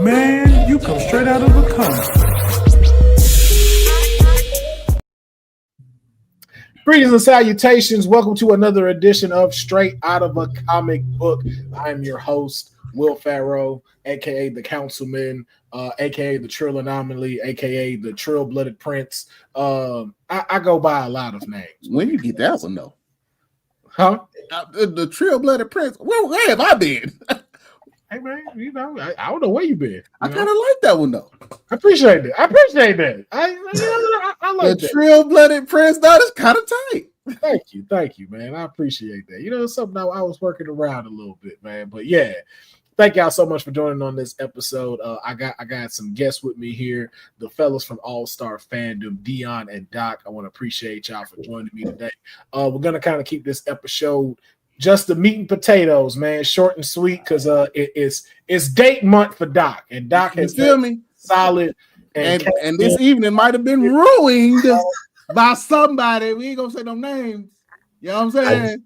Man, you come straight out of a comic. Greetings and salutations. Welcome to another edition of Straight Out of a Comic Book. I'm your host, Will Pharaoh, aka the Councilman, aka the Trill Anomaly, aka the Trill Blooded Prince. I go by a lot of names. When you get that one though, huh? The Trill Blooded Prince. Where have I been? Hey man, you know, I don't know where you been. I kind of like that one though. I appreciate that. I like the Trill Blooded Prince. That is kind of tight. Thank you, man. I appreciate that. You know, it's something I was working around a little bit, man. But yeah, thank y'all so much for joining on this episode. I got some guests with me here, the fellas from All Star Fandom, Deonne and Doc. I want to appreciate y'all for joining me today. We're gonna kind of keep this episode just the meat and potatoes, man, short and sweet, because it's date month for Doc, and Doc has been solid. And this evening might have been ruined by somebody. We ain't gonna say no names. You know what I'm saying?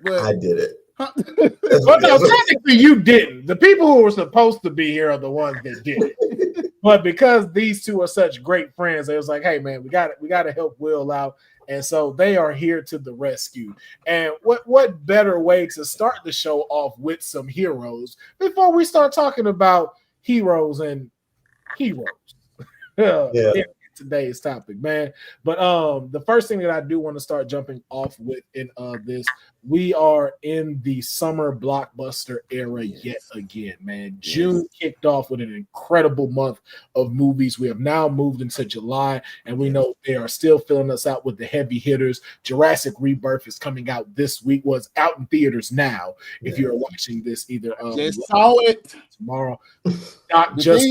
I did it. Well, no, technically you didn't. The people who were supposed to be here are the ones that did it. But because these two are such great friends, it was like, hey man, we got to help Will out. And so they are here to the rescue. And what better way to start the show off with some heroes before we start talking about heroes and heroes? Yeah. Today's topic, man. But the first thing that I do want to start jumping off with in this, we are in the summer blockbuster era yet again, man. June kicked off with an incredible month of movies. We have now moved into July, and we know they are still filling us out with the heavy hitters. Jurassic Rebirth is coming out this week. Was out in theaters now. If you're watching this, either just saw it tomorrow. Doc just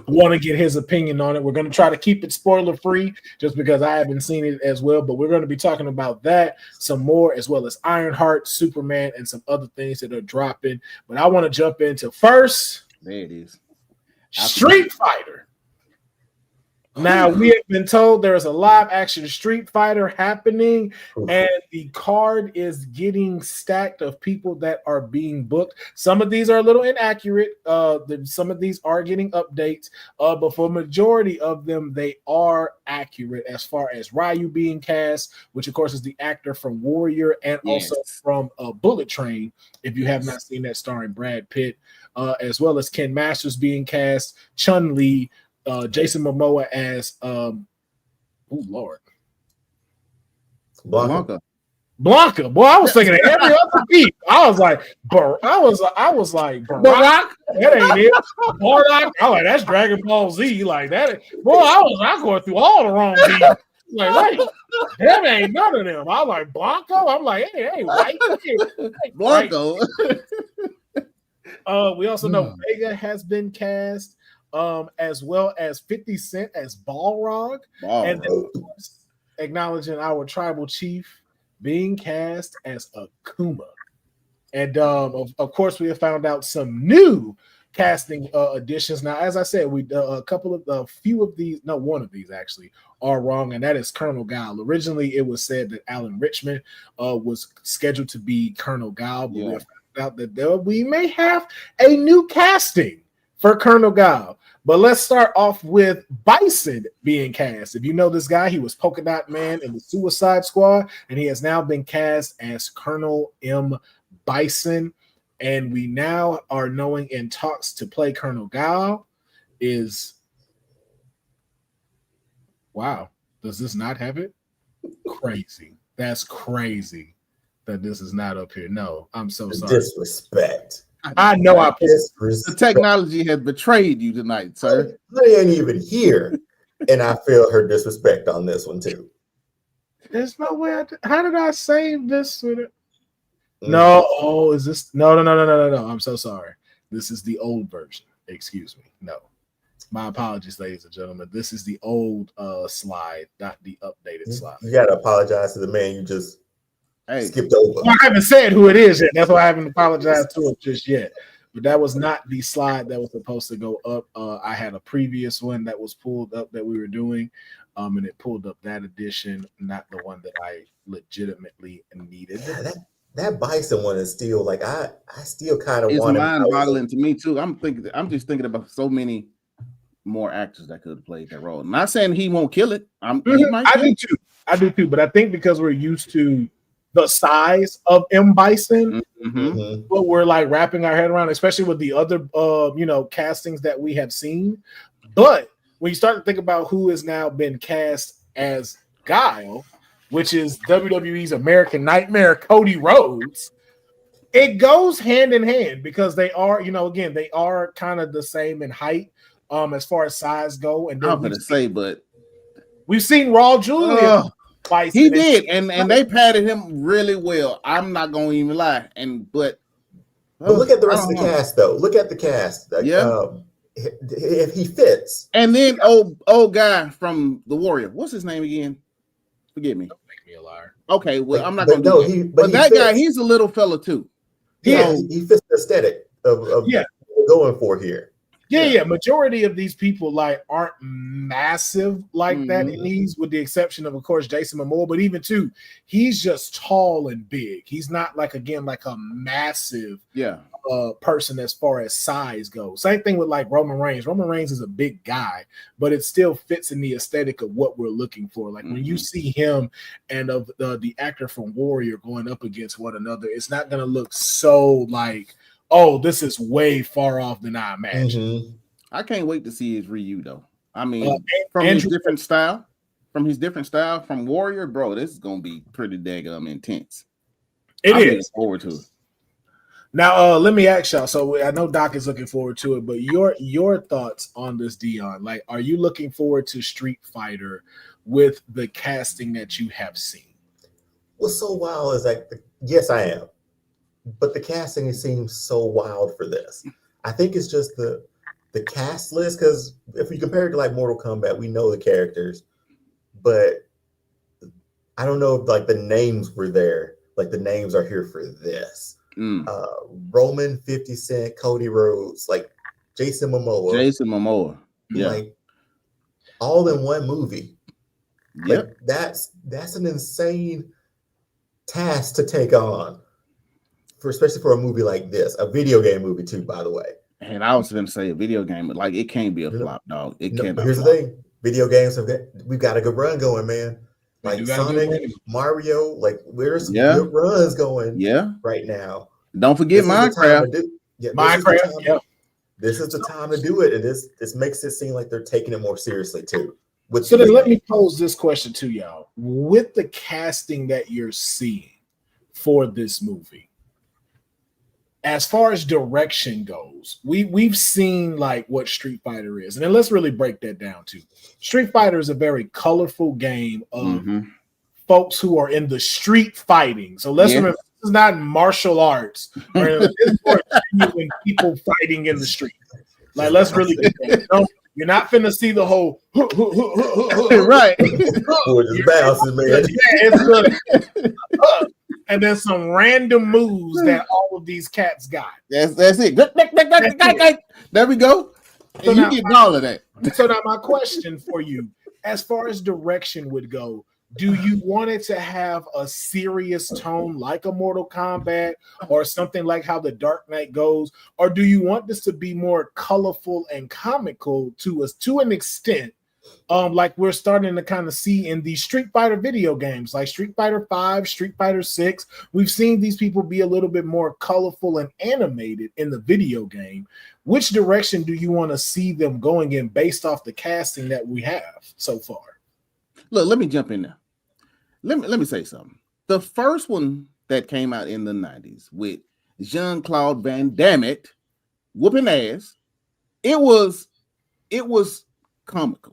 want to get his opinion on it. We're going to try to keep it spoiler free just because I haven't seen it as well, but we're going to be talking about that some more, as well as Ironheart, Superman, and some other things that are dropping. But I want to jump into first. There it is. Street Fighter. Now, we have been told there's a live action Street Fighter happening, and the card is getting stacked of people that are being booked. Some of these are a little inaccurate. Some of these are getting updates, but for majority of them, they are accurate as far as Ryu being cast, which of course is the actor from Warrior and also from Bullet Train, if you have not seen that, starring Brad Pitt, as well as Ken Masters being cast, Chun-Li, Jason Momoa as Lord, Blanca. Boy, I was thinking of every other beat. I was like, Barack. That ain't it. Barack. I like that's Dragon Ball Z. Like that. Boy, I was going through all the wrong beats. Like, wait, that ain't none of them. I was like Blanco. I'm like, hey, white. Blanco. We also know Vega has been cast. As well as 50 Cent as Balrog, and then, of course, acknowledging our tribal chief being cast as Akuma. And of course, we have found out some new casting additions. Now, as I said, we few of these, no, one of these actually are wrong, and that is Colonel Guile. Originally, it was said that Alan Richmond was scheduled to be Colonel Guile, but we have found out that we may have a new casting for Colonel Guile. But let's start off with Bison being cast. If you know this guy, he was Polka Dot Man in the Suicide Squad, and he has now been cast as Colonel M. Bison. And we now are knowing in talks to play Colonel Guile is... Wow. Does this not have it? Crazy. That's crazy that this is not up here. No, I'm so sorry. Disrespect. I know the technology has betrayed you tonight, sir. They ain't even here, and I feel her disrespect on this one too. There's no way. How did I save this? No. Oh, is this? No. I'm so sorry. This is the old version. Excuse me. No. My apologies, ladies and gentlemen. This is the old slide, not the updated slide. You gotta apologize to the man you just skipped over. Well, I haven't said who it is yet. That's why I haven't apologized to him just yet. But that was not the slide that was supposed to go up. I had a previous one that was pulled up that we were doing, and it pulled up that edition, not the one that I legitimately needed. Yeah, that Bison one is still like I still kind of It's want him. mind-boggling to me too. I'm just thinking about so many more actors that could have played that role. Not saying he won't kill it. He might I do too. But I think because we're used to the size of M. Bison, what we're like wrapping our head around, especially with the other castings that we have seen. But when you start to think about who has now been cast as Guile, which is WWE's American Nightmare, Cody Rhodes, it goes hand in hand because they are, again, they are kind of the same in height as far as size go. And then I'm gonna say, but we've seen Raw Julia. He did, and they padded him really well. I'm not gonna even lie. But look at the rest of the cast, though. Look at the cast. If he fits. And then old guy from The Warrior. What's his name again? Forget me. Don't make me a liar. Okay, well, I'm not gonna do that. But that guy, he's a little fella too. Yeah, he fits the aesthetic of what we're going for here. Yeah. Majority of these people like aren't massive like that in these, with the exception of course, Jason Momoa. But even too, he's just tall and big. He's not like a massive person as far as size goes. Same thing with like Roman Reigns. Roman Reigns is a big guy, but it still fits in the aesthetic of what we're looking for. Like when you see him and of the actor from Warrior going up against one another, it's not going to look so like, oh, this is way far off than I imagined. I can't wait to see his Ryu though. I mean, from his different style from Warrior, bro, this is gonna be pretty daggum intense. I'm looking forward to it. Now, let me ask y'all. So I know Doc is looking forward to it, but your thoughts on this, Deonne? Like, are you looking forward to Street Fighter with the casting that you have seen? What's so wild is like, yes, I am. But the casting seems so wild for this. I think it's just the cast list, because if we compare it to like Mortal Kombat, we know the characters, but I don't know if like the names were there. Like the names are here for this. Roman, 50 Cent, Cody Rhodes, like Jason Momoa. Yeah. Like all in one movie. Yep. Like that's an insane task to take on. Especially for a movie like this, a video game movie too, by the way. And I was going to say a video game, but like it can't be a flop, dog. It can't. Here's the thing: video games we've got a good run going, man. Like Sonic, Mario, like there's good runs going. Right now. Don't forget Minecraft. Minecraft. This is the time to do it, and this makes it seem like they're taking it more seriously too. So then, let me pose this question to y'all: with the casting that you're seeing for this movie, as far as direction goes, we've seen like what Street Fighter is. And then let's really break that down too. Street Fighter is a very colorful game of folks who are in the street fighting. So let's remember, this is not martial arts. It's for genuine people fighting in the street. Like, let's really get that. You're not finna see the whole right. Just bouncing, man. It's and then some random moves that all of these cats got. That's it. There we go. So you get all of that. So now my question for you, as far as direction would go, do you want it to have a serious tone like a Mortal Kombat or something like how the Dark Knight goes? Or do you want this to be more colorful and comical to an extent? Like we're starting to kind of see in these Street Fighter video games, like Street Fighter 5, Street Fighter 6. We've seen these people be a little bit more colorful and animated in the video game. Which direction do you want to see them going in based off the casting that we have so far? Look, let me jump in there. Let me say something. The first one that came out in the 90s with Jean-Claude Van Damme whooping ass, it was comical.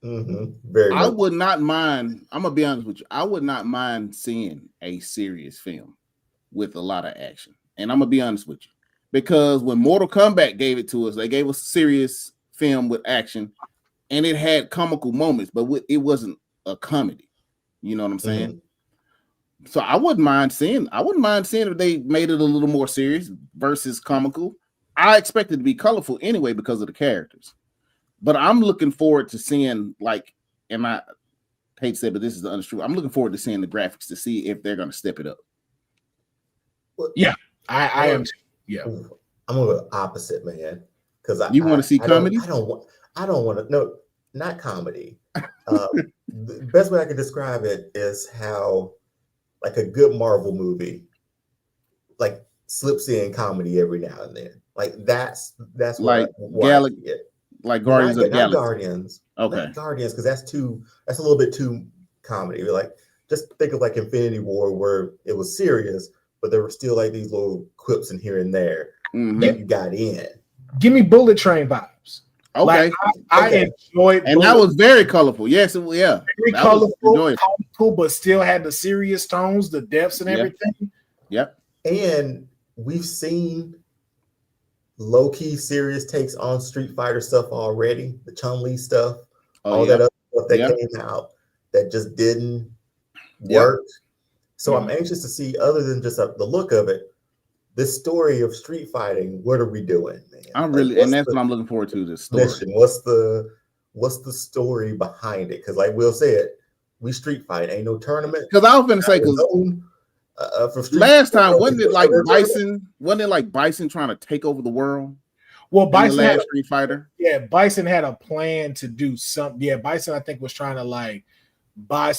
Very I would not mind. I'm gonna be honest with you. I would not mind seeing a serious film with a lot of action. And I'm gonna be honest with you, because when Mortal Kombat gave it to us, they gave us a serious film with action, and it had comical moments, but it wasn't a comedy. You know what I'm saying? So I wouldn't mind seeing if they made it a little more serious versus comical. I expect it to be colorful anyway because of the characters. But I'm looking forward to seeing, like, and I hate to say it, but this is the honest truth. I'm looking forward to seeing the graphics to see if they're going to step it up. Yeah, I am too. Yeah. I'm gonna go opposite, man. Because you want to see comedy? I don't want to. No, not comedy. The best way I can describe it is how, like, a good Marvel movie, like, slips in comedy every now and then. Like that's Like like Guardians of the Galaxy. Guardians. Okay. Not Guardians, because that's a little bit too comedy. Like, just think of like Infinity War, where it was serious, but there were still like these little quips in here and there that you got in. Give me Bullet Train vibes. Okay. Like, I enjoyed, and that was very colorful. Yes, yeah, very colorful, but still had the serious tones, the depths, and everything. Yep. And we've seen low-key serious takes on Street Fighter stuff already. The Chun-Li stuff, all that other stuff that came out that just didn't work. So I'm anxious to see, other than just the look of it, this story of street fighting. What are we doing, man? And that's what I'm looking forward to. This story. Mission. What's the story behind it? Because, like Will said, we street fight. Ain't no tournament. Because I was going to say, last time wasn't it like Bison? Wasn't it like Bison trying to take over the world? Well, Bison had a Street Fighter. Yeah, Bison had a plan to do something. Yeah, Bison I think was trying to like buy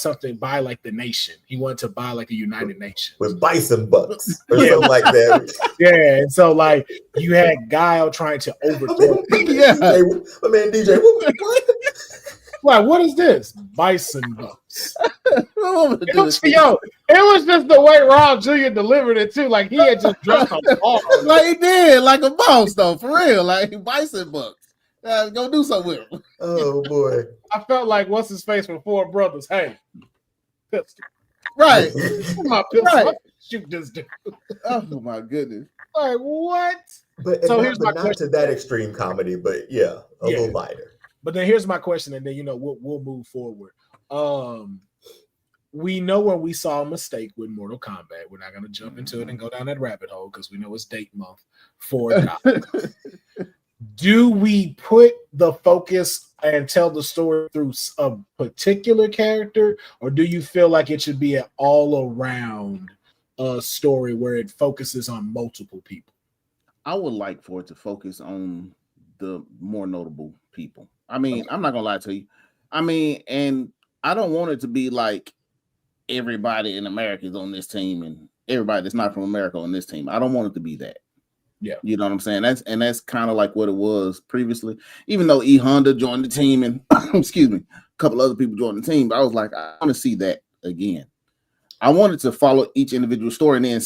like the nation. He wanted to buy like a United Nations with Bison bucks or something like that. Yeah, and so like you had Guile trying to overthrow. My man DJ. Like, what is this? Bison bucks. It was just the way Rob Jr. delivered it too. Like he had just dropped a ball. Like he did, like a boss though, for real. Like Bison bucks. Go do something with him. Oh boy. I felt like what's his face from Four Brothers. Hey, pistol. Right. My pistol. Right. Shoot this dude. Oh my goodness. Like what? But so here's my question. Not to that extreme comedy, but a little lighter. But then here's my question, and then we'll move forward. We know when we saw a mistake with Mortal Kombat. We're not going to jump into it and go down that rabbit hole because we know it's date month for God. Do we put the focus and tell the story through a particular character, or do you feel like it should be an all-around story where it focuses on multiple people? I would like for it to focus on the more notable people. I mean, I'm not gonna lie to you. I mean, and I don't want it to be like everybody in America is on this team and everybody that's not from America on this team. I don't want it to be that. Yeah, you know what I'm saying. That's kind of like what it was previously. Even though E Honda joined the team and excuse me, a couple other people joined the team, but I was like, I want to see that again. I wanted to follow each individual story and then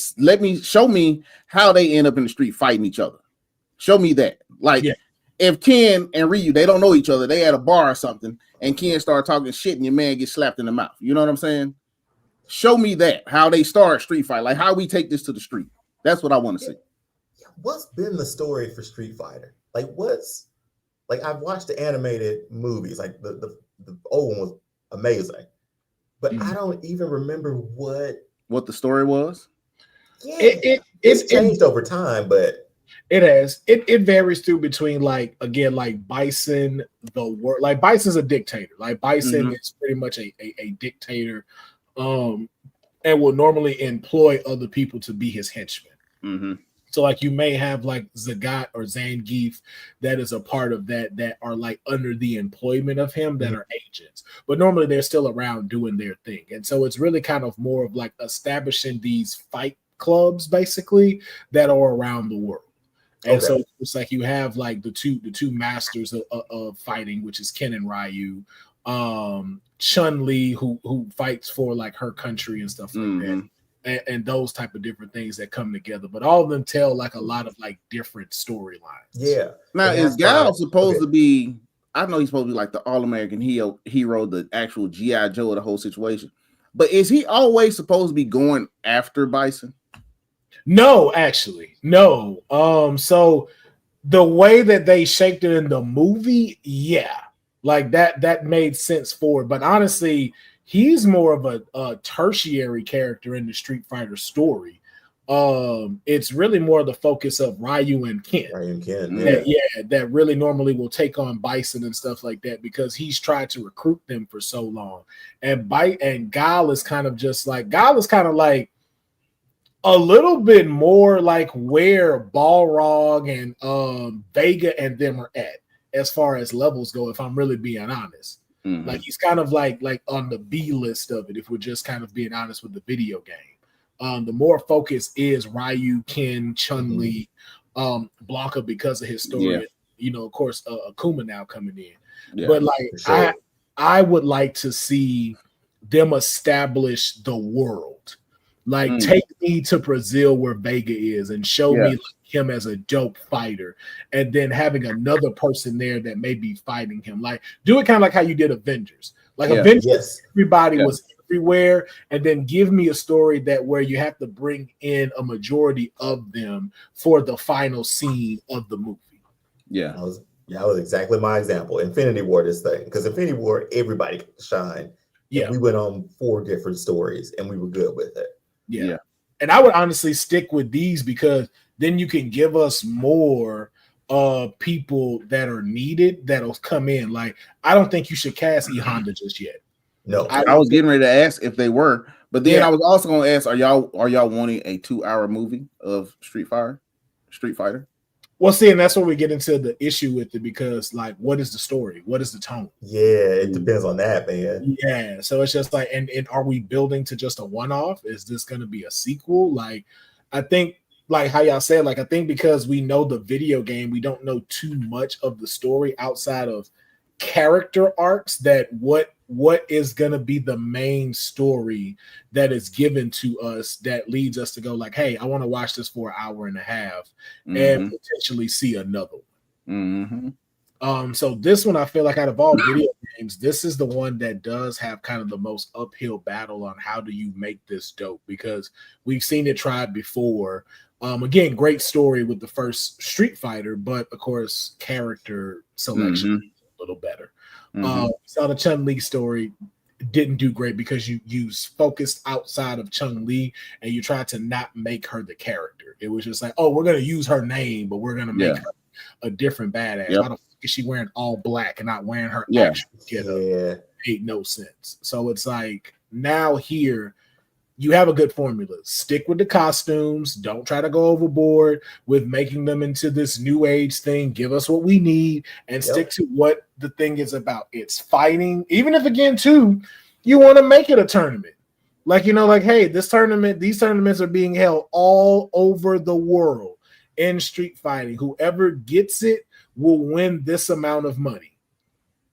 show me how they end up in the street fighting each other. Show me that, like. Yeah. If Ken and Ryu, they don't know each other, they at a bar or something, and Ken start talking shit and your man gets slapped in the mouth. You know what I'm saying? Show me that, how they start street fight, like how we take this to the street. That's what I want to see. What's been the story for Street Fighter? Like I've watched the animated movies, like the old one was amazing, but I don't even remember what the story was. Yeah, it's changed over time, but it has. It varies through between like Bison, like Bison's a dictator. Like Bison is pretty much a dictator, and will normally employ other people to be his henchmen. Mm-hmm. So like you may have like Zagat or Zangief that is a part of that are like under the employment of him that are agents, but normally they're still around doing their thing. And so it's really kind of more of like establishing these fight clubs basically that are around the world. And so it's like you have like the two masters of fighting, which is Ken and Ryu, Chun-Li who fights for like her country and stuff like that, and those type of different things that come together. But all of them tell like a lot of like different storylines. Yeah. Now is Guile supposed to be? I know he's supposed to be like the all-American hero, the actual G.I. Joe of the whole situation. But is he always supposed to be going after Bison? No, actually, no. So the way that they shaped it in the movie, like that made sense for it. But honestly, he's more of a tertiary character in the Street Fighter story. It's really more the focus of Ryu and Ken. That really normally will take on Bison and stuff like that because he's tried to recruit them for so long. And Guile is kind of like a little bit more like where Balrog and Vega and them are at as far as levels go, if I'm really being honest. Mm-hmm. Like he's kind of like on the B list of it, if we're just kind of being honest with the video game. The more focus is Ryu, Ken, Chun-Li, Blanca because of his story. You know, of course, Akuma now coming in. But like I would like to see them establish the world. Like take me to Brazil where Vega is and show me like him as a dope fighter, and then having another person there that may be fighting him. Like do it kind of like how you did Avengers. Like Avengers, everybody was everywhere, and then give me a story that where you have to bring in a majority of them for the final scene of the movie. That was exactly my example. Infinity War, this thing, because Infinity War, everybody shined. Yeah, we went on 4 different stories, and we were good with it. Yeah. And I would honestly stick with these because then you can give us more people that are needed that'll come in. Like, I don't think you should cast E Honda just yet. No, I was getting ready to ask if they were, but then I was also going to ask, are y'all wanting a 2-hour movie of Street Fighter? Well, see, and that's where we get into the issue with it because, like, what is the story? What is the tone? Yeah, it depends on that, man. Yeah, so it's just like, and are we building to just a one-off? Is this going to be a sequel? Like, I think, like how y'all said, like, I think because we know the video game, we don't know too much of the story outside of character arcs, that what is going to be the main story that is given to us that leads us to go like, hey, I want to watch this for an hour and a half and potentially see another one. So this one, I feel like out of all video games, this is the one that does have kind of the most uphill battle on how do you make this dope, because we've seen it tried before. Again, great story with the first Street Fighter, but of course, character selection a little better. Saw the Chun-Li story, didn't do great because you focused outside of Chun-Li and you tried to not make her the character. It was just like, oh, we're gonna use her name, but we're gonna make her a different badass. Why the fuck is she wearing all black and not wearing her actual getup? Made no sense. So it's like now here you have a good formula. Stick with the costumes. Don't try to go overboard with making them into this new age thing. Give us what we need and stick to what the thing is about. It's fighting. Even if, again, too, you want to make it a tournament. Like, you know, like, hey, these tournaments are being held all over the world in street fighting. Whoever gets it will win this amount of money.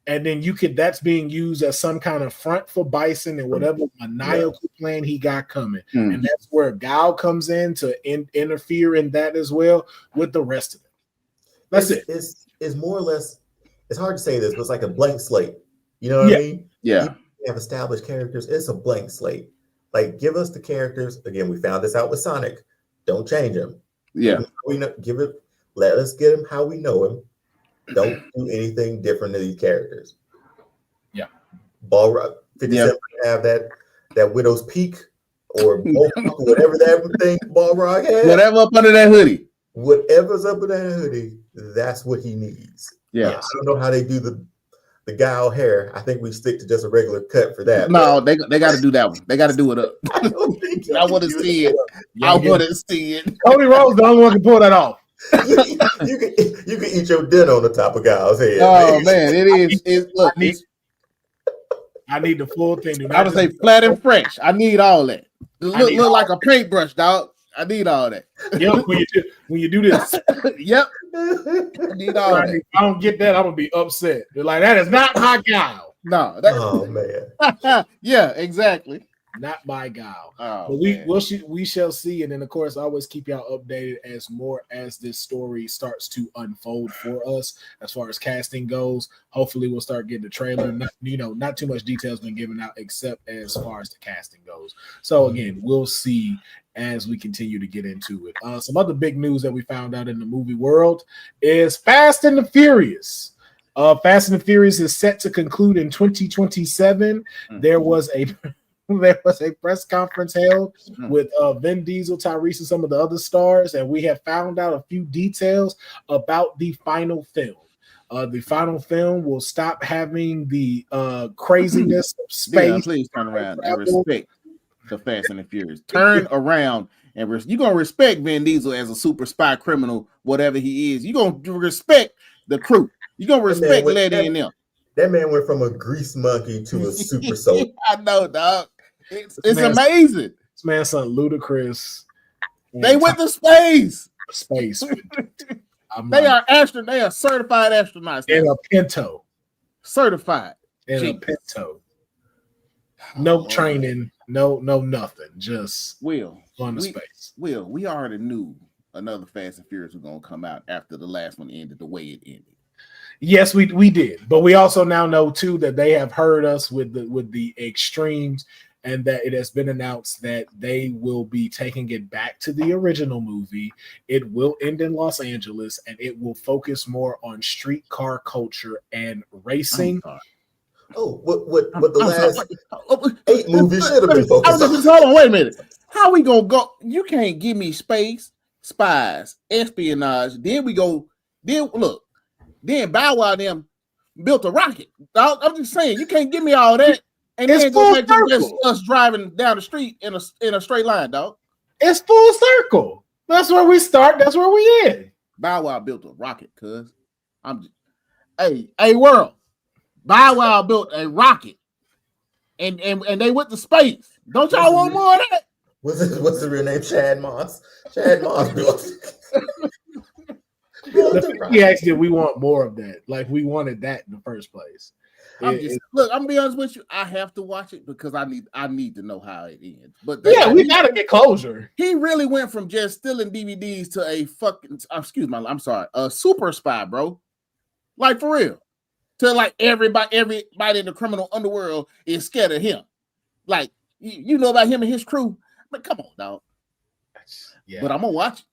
And then that's being used as some kind of front for Bison and whatever maniacal plan he got coming. And that's where Gao comes in to interfere in that as well with the rest of it. That's it. It's more or less, it's hard to say this, but it's like a blank slate. You know what I mean? Yeah. Even if you have established characters, it's a blank slate. Like, give us the characters. Again, we found this out with Sonic. Don't change them. Yeah. Let us get him how we know him. Don't do anything different to these characters. Yeah. Balrog 57 have that Widow's Peak or whatever that thing Balrog has. Whatever up under that hoodie. Whatever's up under that hoodie, that's what he needs. Yeah. I don't know how they do the Guile hair. I think we stick to just a regular cut for that. No, they got to do that one. They got to do it up. I want to see it. I want to see it. Cody Rhodes, the only one can pull that off. you can eat your dinner on the top of Guile's head. Oh man, it is. Look, I need the full thing. I would say flat and fresh. I need all that. Look like a paintbrush, dog. I need all that. Yep, when you do this. Yep. I need all that. If I don't get that, I'm gonna be upset. They're like, that is not my Guile. No. Oh man. Yeah, exactly. Not my Guile. Oh, but we shall see. And then of course, I always keep y'all updated as more as this story starts to unfold for us as far as casting goes. Hopefully we'll start getting the trailer. Not too much details been given out except as far as the casting goes. So again, we'll see as we continue to get into it. Some other big news that we found out in the movie world is Fast and the Furious. Fast and the Furious is set to conclude in 2027. There was a press conference held with Vin Diesel, Tyrese, and some of the other stars, and we have found out a few details about the final film. The final film will stop having the craziness of space. Please turn around and respect. to Fast and the Furious. Turn around and you're gonna respect Vin Diesel as a super spy criminal, whatever he is. You're gonna respect the crew. You're gonna respect Letty and them. That man went from a grease monkey to a super soldier. I know, dog. It's amazing. This man's son Ludacris. They went to space. They are certified astronauts. In a Pinto. Certified. In a Pinto. No training, no nothing. Just on the space. We already knew another Fast and Furious was gonna come out after the last one ended the way it ended. Yes, we did, but we also now know too that they have heard us with the extremes, and that it has been announced that they will be taking it back to the original movie. It will end in Los Angeles, and it will focus more on streetcar culture and racing. Oh, what the last 8 movies should have been focused on. Hold on, wait a minute. How we gonna go? You can't give me space, spies, espionage. Then Bow Wow them built a rocket. I'm just saying, you can't give me all that and then go back to just us driving down the street in a straight line, dog. It's full circle. That's where we start. That's where we end. Bow Wow built a rocket, cuz. Hey, world. Bow Wow built a rocket, and they went to space. Don't y'all want more of that? What's the real name? Chad Moss. Chad Moss built. He asked if we want more of that. Like we wanted that in the first place. I'm gonna be honest with you. I have to watch it because I need to know how it ends. But we gotta get closure. He really went from just stealing DVDs to a super spy, bro. Like for real. To like everybody in the criminal underworld is scared of him. Like you know about him and his crew. But come on, dog. Yeah. But I'm gonna watch it.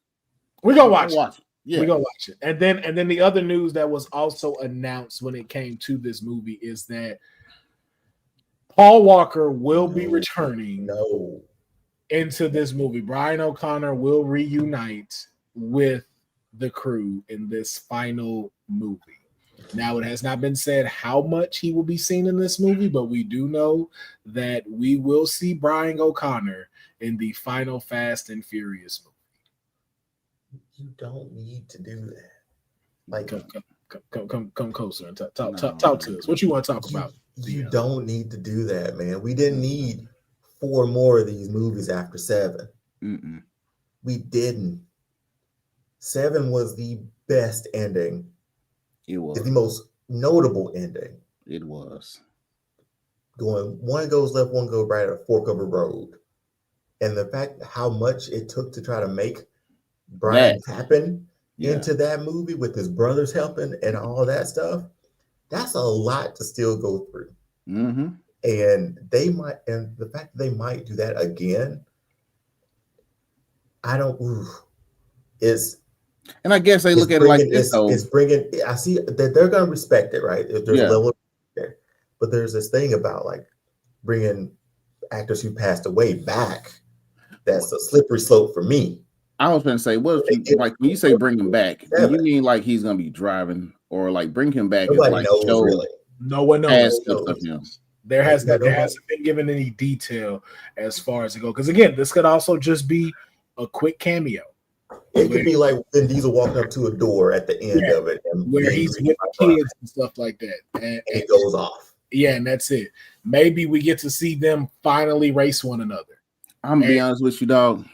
We're gonna watch it. Yeah. We're gonna watch it. And then the other news that was also announced when it came to this movie is that Paul Walker will be returning into this movie. Brian O'Connor will reunite with the crew in this final movie. Now, it has not been said how much he will be seen in this movie, but we do know that we will see Brian O'Connor in the final Fast and Furious movie. You don't need to do that. Like, come closer and talk to us. What you want to talk about? You don't need to do that, man. We didn't need 4 more of these movies after 7. Mm-mm. We didn't. 7 was the best ending. It was. It's the most notable ending. It was. One goes left, one goes right at a fork of a road. And the fact how much it took to try to make Brian happen into that movie with his brothers helping and all that stuff, that's a lot to still go through. Mm-hmm. And the fact that they might do that again, and I guess they look at it like this, though. I see that they're going to respect it, right? There's a level of there. But there's this thing about like bringing actors who passed away back. That's a slippery slope for me. I was going to say, what if you, like when you say bring him back, do you mean like he's going to be driving, or like bring him back? Nobody knows really. No one knows. Him. There hasn't been given any detail as far as it goes. Because again, this could also just be a quick cameo. It could be like Vin Diesel walking up to a door at the end of it, and where he's with kids and stuff like that, and it goes off. Yeah, and that's it. Maybe we get to see them finally race one another. I'm gonna be honest with you, dog.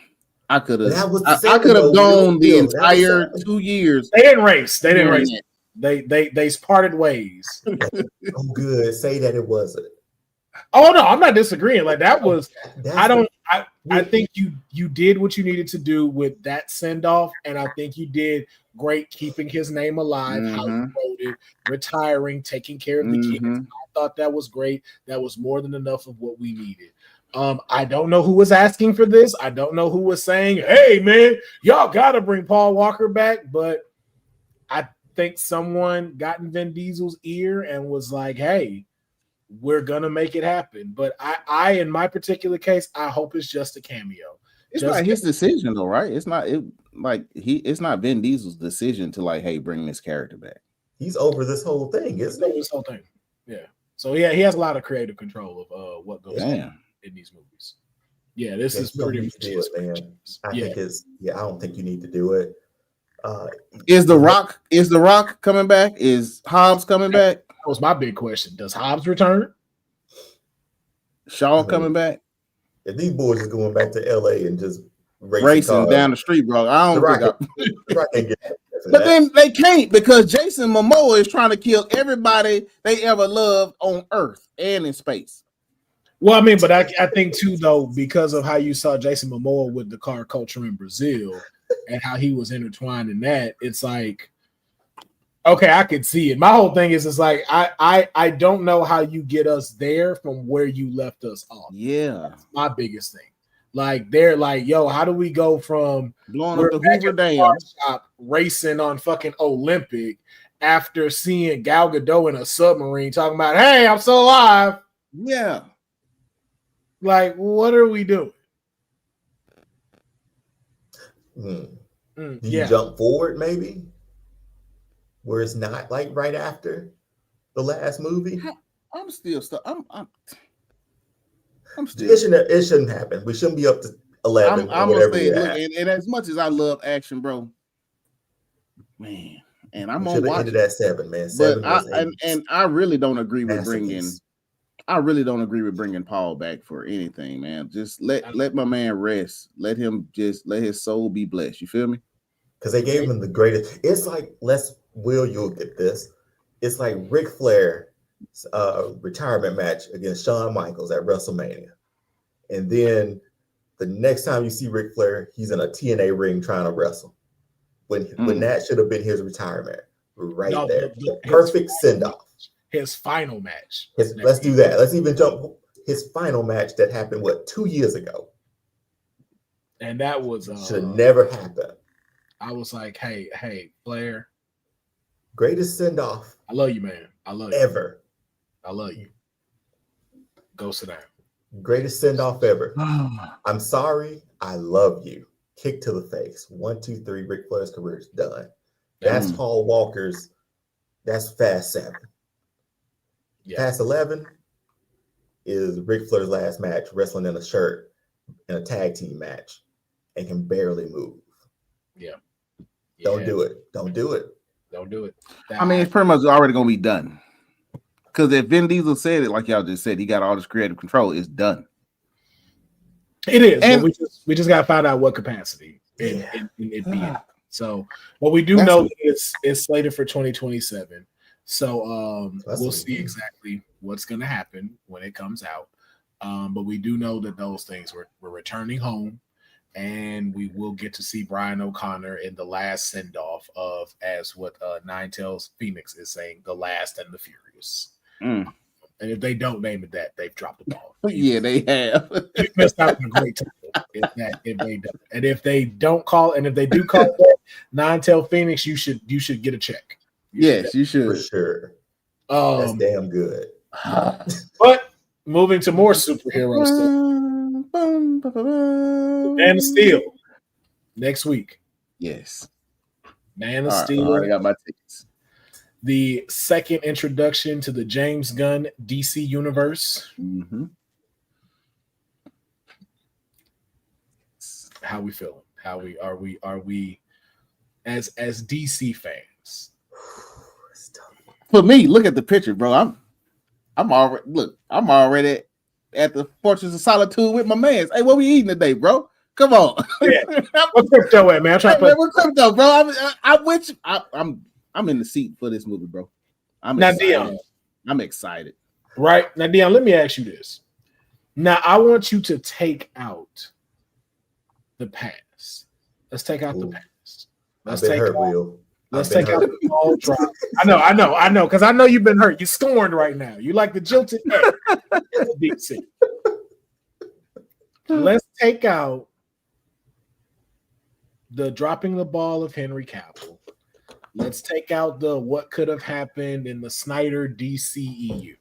I could have gone the entire 2 years. They didn't race. They parted ways. Oh, good. Say that it wasn't. Oh no, I'm not disagreeing. Like that was. I think you did what you needed to do with that send off, and I think you did great keeping his name alive. How you wrote it, retiring, taking care of the kids. I thought that was great. That was more than enough of what we needed. I don't know who was asking for this. I don't know who was saying, "Hey man, y'all gotta bring Paul Walker back," but I think someone got in Vin Diesel's ear and was like, "Hey, we're gonna make it happen." But I in my particular case, I hope it's just a cameo. It's not his decision though, right? It's not it's not Vin Diesel's decision to like, hey, bring this character back. He's over this whole thing, isn't he? This whole thing. Yeah. So yeah, he has a lot of creative control of what goes on in these movies. Yeah, this is pretty much it, man. I think it's I don't think you need to do it. Is The Rock coming back? Is Hobbs coming back? That was my big question. Does Hobbs return? Shaw coming back? If these boys is going back to LA and just racing down the street, bro, I don't think but then they can't, because Jason Momoa is trying to kill everybody they ever loved on Earth and in space. Well, I mean, but I think too, though, because of how you saw Jason Momoa with the car culture in Brazil and how he was intertwined in that, it's like, okay, I could see it. My whole thing is, it's like I don't know how you get us there from where you left us off. Yeah, that's my biggest thing. Like, they're like, yo, how do we go from blowing up the Hoover Dam shop racing on fucking Olympic after seeing Gal Gadot in a submarine talking about, hey, I'm still alive? Yeah. Like, what are we doing? Do you jump forward maybe? Where it's not like right after the last movie? I'm still stuck. I'm still. It shouldn't happen. We shouldn't be up to 11. I'm gonna say, look, and as much as I love action, bro, man, and I'm gonna watch it at 7, man. 7 but I really don't agree with bringing. I really don't agree with bringing Paul back for anything, man. Just let my man rest. Let his soul be blessed. You feel me? Because they gave him the greatest. It's like, you'll get this. It's like Ric Flair retirement match against Shawn Michaels at WrestleMania. And then the next time you see Ric Flair, he's in a TNA ring trying to wrestle. When that should have been his retirement there. The perfect send-off. His final match. Let's do that. Let's even jump his final match that happened, 2 years ago? And that was should have never happened. I was like, hey, Flair. Greatest send-off. I love you, man. I love you. Ever. I love you. Go sit down. Greatest send-off ever. I'm sorry. I love you. Kick to the face. 1, 2, 3. Ric Flair's career is done. That's Paul Walker's. That's Fast 7. Fast 11 is Ric Flair's last match, wrestling in a shirt in a tag team match, and can barely move. Don't do it. Don't do it. Don't do it. I mean, it's pretty much already gonna be done. Because if Vin Diesel said it, like y'all just said, he got all this creative control, it's done. It is. And we just gotta find out what capacity it being. So what we do know is it's slated for 2027. So we'll see exactly what's going to happen when it comes out. But we do know that those things we're returning home, and we will get to see Brian O'Connor in the last send-off of, as what Nine Tails Phoenix is saying, The Last and the Furious. And if they don't name it that, they've dropped the ball. Yeah, they have. They missed out on a great title. If they don't, and if they don't call, and if they do call it Nine Tail Phoenix, you should get a check. Yes, you should. For sure. That's damn good. But moving to more superhero stuff. Man of Steel. Next week. Yes. Man of Steel. I already got my tickets. The second introduction to the James Gunn DC universe. How we feeling? Are we as DC fans? For me, look at the picture, bro. I'm already at the Fortress of Solitude with my mans. Hey, what we eating today, bro? Come on. Yeah. What crypto at, man? I'm trying to what crypto, bro. I'm in the seat for this movie, bro. I'm excited. Right. Now, Deonne, let me ask you this. Now, I want you to take out the past. Let's take out the past. Let's take out the ball drop. I know, because I know you've been hurt. You're scorned right now. You like the jilted DC. Let's take out the dropping the ball of Henry Cavill. Let's take out the what could have happened in the Snyder DCEU.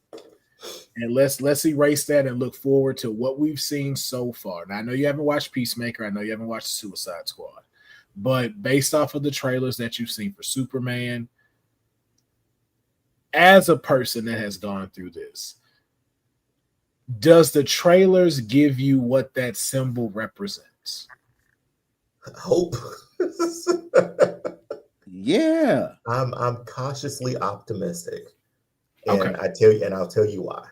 And let's erase that and look forward to what we've seen so far. Now, I know you haven't watched Peacemaker. I know you haven't watched Suicide Squad. But based off of the trailers that you've seen for Superman, as a person that has gone through this, Does the trailers give you what that symbol represents? Hope. Yeah. I'm cautiously optimistic, and Okay. I'll tell you why.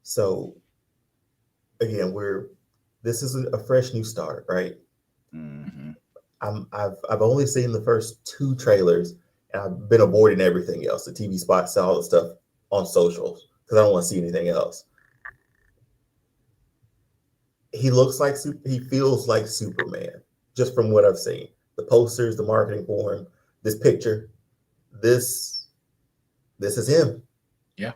So again, this is a fresh new start, right? Mm-hmm. I've only seen the first 2 trailers, and I've been avoiding everything else, the TV spots, all the stuff on socials, because I don't want to see anything else. He feels like Superman, just from what I've seen. The posters, the marketing for him, this picture, this is him. Yeah.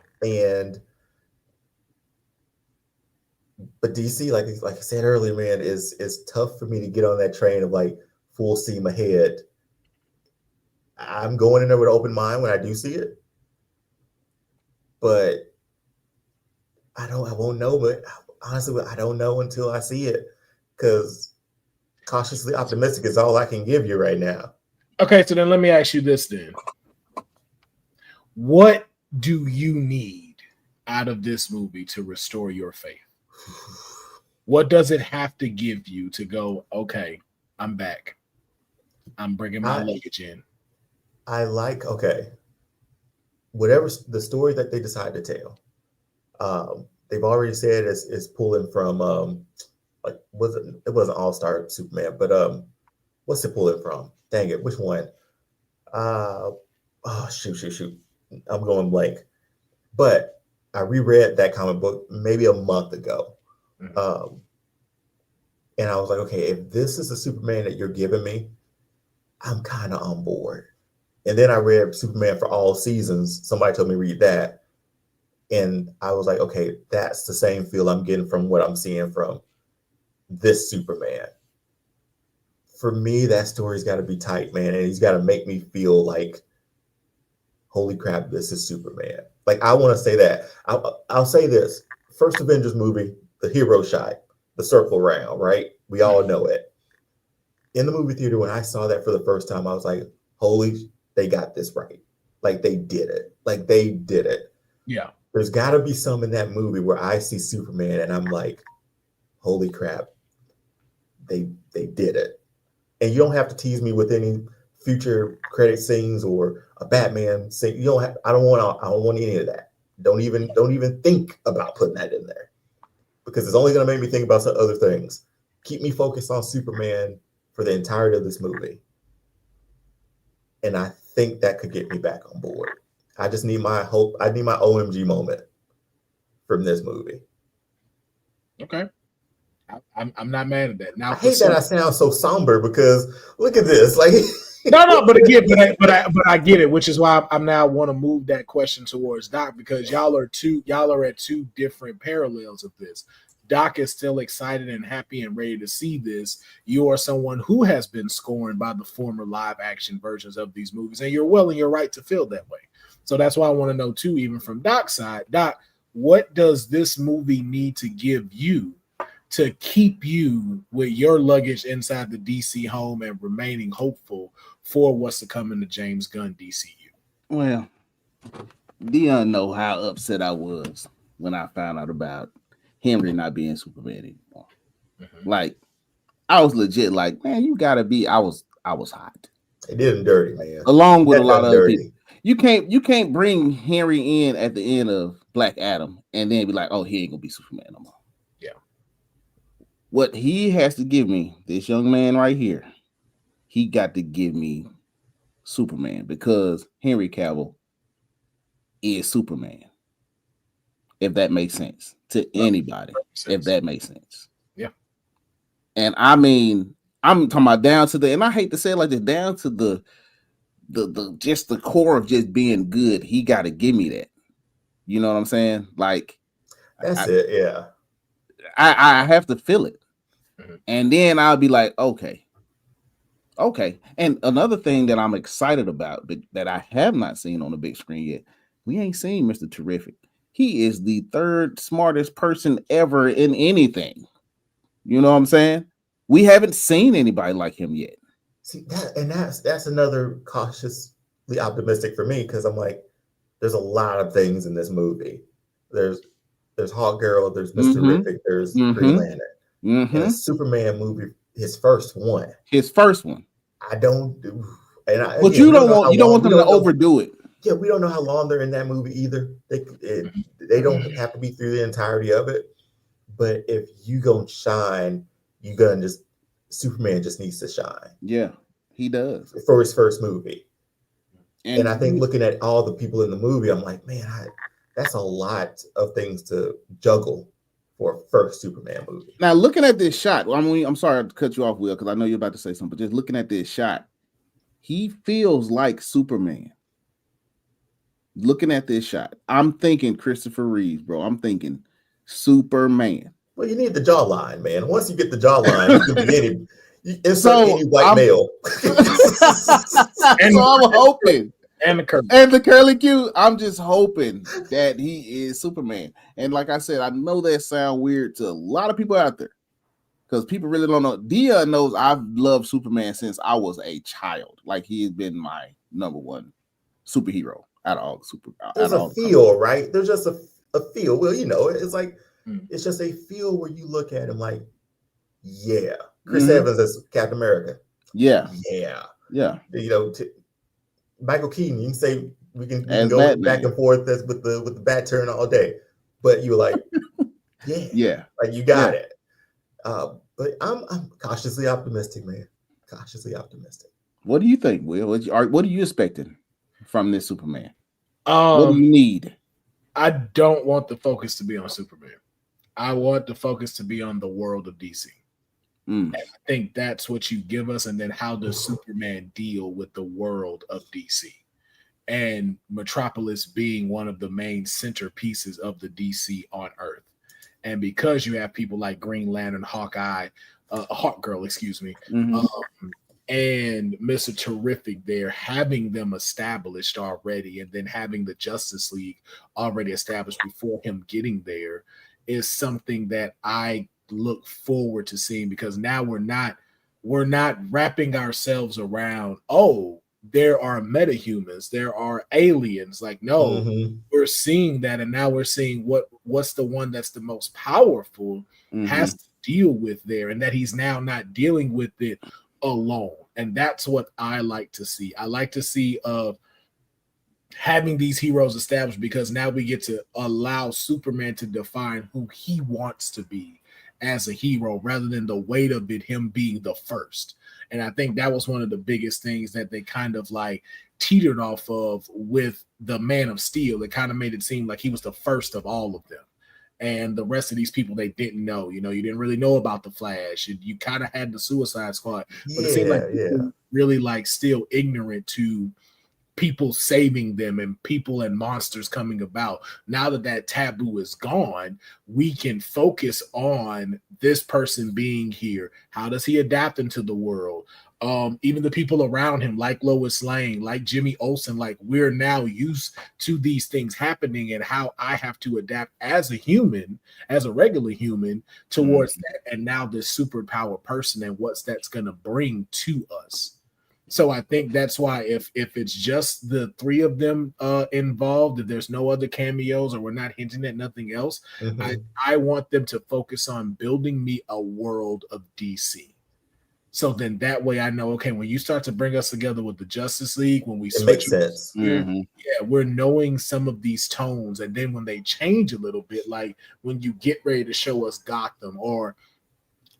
But DC, like I said earlier, man, is tough for me to get on that train of like full steam ahead. I'm going in there with an open mind when I do see it, but I won't know. But honestly, I don't know until I see it, because cautiously optimistic is all I can give you right now. Okay, so then let me ask you this then. What do you need out of this movie to restore your faith? What does it have to give you to go, okay, I'm back. I'm bringing my luggage in. Whatever the story that they decide to tell. They've already said it's pulling from like it wasn't All-Star Superman, but what's it pulling from? Dang it, which one? Shoot. I'm going blank. But I reread that comic book maybe a month ago. Mm-hmm. And I was like, okay, if this is the Superman that you're giving me, I'm kind of on board. And then I read Superman for All Seasons. Somebody told me to read that. And I was like, okay, that's the same feel I'm getting from what I'm seeing from this Superman. For me, that story's got to be tight, man. And he's got to make me feel like, holy crap, this is Superman. Like, I want to say that. I'll say this. First Avengers movie, the hero shot, the circle round, right? We all know it. In the movie theater, when I saw that for the first time, I was like, holy, they got this right. Like, they did it. Yeah. There's got to be some in that movie where I see Superman and I'm like, holy crap, they did it. And you don't have to tease me with any future credit scenes or a Batman scene. You don't have. I don't want any of that. Don't even think about putting that in there, because it's only going to make me think about some other things. Keep me focused on Superman for the entirety of this movie, and I think that could get me back on board. I just need my hope. I need my OMG moment from this movie. Okay. I'm not mad at that. Now, I hate that I sound so somber, because look at this. Like, no, but again, but I get it, which is why I'm now want to move that question towards Doc, because y'all are at 2 different parallels of this. Doc is still excited and happy and ready to see this. You are someone who has been scorned by the former live action versions of these movies, and you're well in your right to feel that way. So that's why I want to know too, even from Doc's side, Doc, what does this movie need to give you to keep you with your luggage inside the DC home and remaining hopeful for what's to come in the James Gunn DCU? Well, Deonne know how upset I was when I found out about Henry not being Superman anymore. Mm-hmm. Like, I was legit like, man, you gotta be. I was hot. It did him dirty, man. Along with a lot of other people. You can't bring Henry in at the end of Black Adam and then be like, oh, he ain't gonna be Superman no more. Yeah. What he has to give me, this young man right here, he got to give me Superman, because Henry Cavill is Superman. If that makes sense to anybody, if that makes sense. Yeah. And I mean, I'm talking about down to the, and I hate to say it like this, down to the just the core of just being good. He got to give me that. You know what I'm saying? Like, that's it. Yeah. I have to feel it. Mm-hmm. And then I'll be like, okay. And another thing that I'm excited about that I have not seen on the big screen yet, we ain't seen Mr. Terrific. He is the 3rd smartest person ever in anything. You know what I'm saying? We haven't seen anybody like him yet. See that, and that's another cautiously optimistic for me, because I'm like, there's a lot of things in this movie. There's there's Hawkgirl, there's Mr. Terrific, there's Green Lantern. In a Superman movie, his first one. I don't do, but you don't want them to overdo it. Yeah, we don't know how long they're in that movie either. They don't have to be through the entirety of it. But if you gonna shine, you gonna Superman just needs to shine. Yeah, he does for his first movie. And I think looking at all the people in the movie, I'm like, man, that's a lot of things to juggle for a first Superman movie. Now, looking at this shot, I'm sorry to cut you off, Will, because I know you're about to say something, but just looking at this shot, he feels like Superman. Looking at this shot, I'm thinking Christopher Reeves, bro. I'm thinking Superman. Well, you need the jawline, man. Once you get the jawline, you can be any white male. And so I'm hoping. And the curly Q. I'm just hoping that he is Superman. And like I said, I know that sounds weird to a lot of people out there because people really don't know. Deonne knows I've loved Superman since I was a child. Like he has been my number one superhero out of all the There's a feel, right? There's just a feel. Well, it's like it's just a feel where you look at him like, yeah, Chris Evans as Captain America. Yeah. Michael Keaton, you can say we can go Batman. Back and forth with the bat turn all day, but you were like, yeah, like you got it. But I'm cautiously optimistic, man. Cautiously optimistic. What do you think, Will? What are you expecting from this Superman? What do you need? I don't want the focus to be on Superman. I want the focus to be on the world of DC. And I think that's what you give us. And then how does Superman deal with the world of DC? And Metropolis being one of the main centerpieces of the DC on Earth. And because you have people like Green Lantern, Hawkgirl, excuse me, and Mr. Terrific there, having them established already, and then having the Justice League already established before him getting there is something that I look forward to seeing, because now we're not wrapping ourselves around, there are metahumans, there are aliens. Like, no, we're seeing that, and now we're seeing what's the one that's the most powerful has to deal with there, and that he's now not dealing with it alone. And that's what I like to see. I like to see having these heroes established, because now we get to allow Superman to define who he wants to be as a hero, rather than the weight of it him being the first. And I think that was one of the biggest things that they kind of like teetered off of with the Man of Steel. It kind of made it seem like he was the first of all of them, and the rest of these people they didn't know. You didn't really know about the Flash, and you kind of had the Suicide Squad, but it seemed like really like still ignorant to people saving them and people and monsters coming about. Now that taboo is gone, we can focus on this person being here. How does he adapt into the world? Even the people around him, like Lois Lane, like Jimmy Olsen, like we're now used to these things happening, and how I have to adapt as a human, as a regular human, towards that. And now this superpower person, and what's that's going to bring to us. So I think that's why if it's just the three of them involved, if there's no other cameos or we're not hinting at nothing else, I want them to focus on building me a world of DC. So then that way I know, okay, when you start to bring us together with the Justice League, when we switch, makes sense. We're knowing some of these tones. And then when they change a little bit, like when you get ready to show us Gotham, or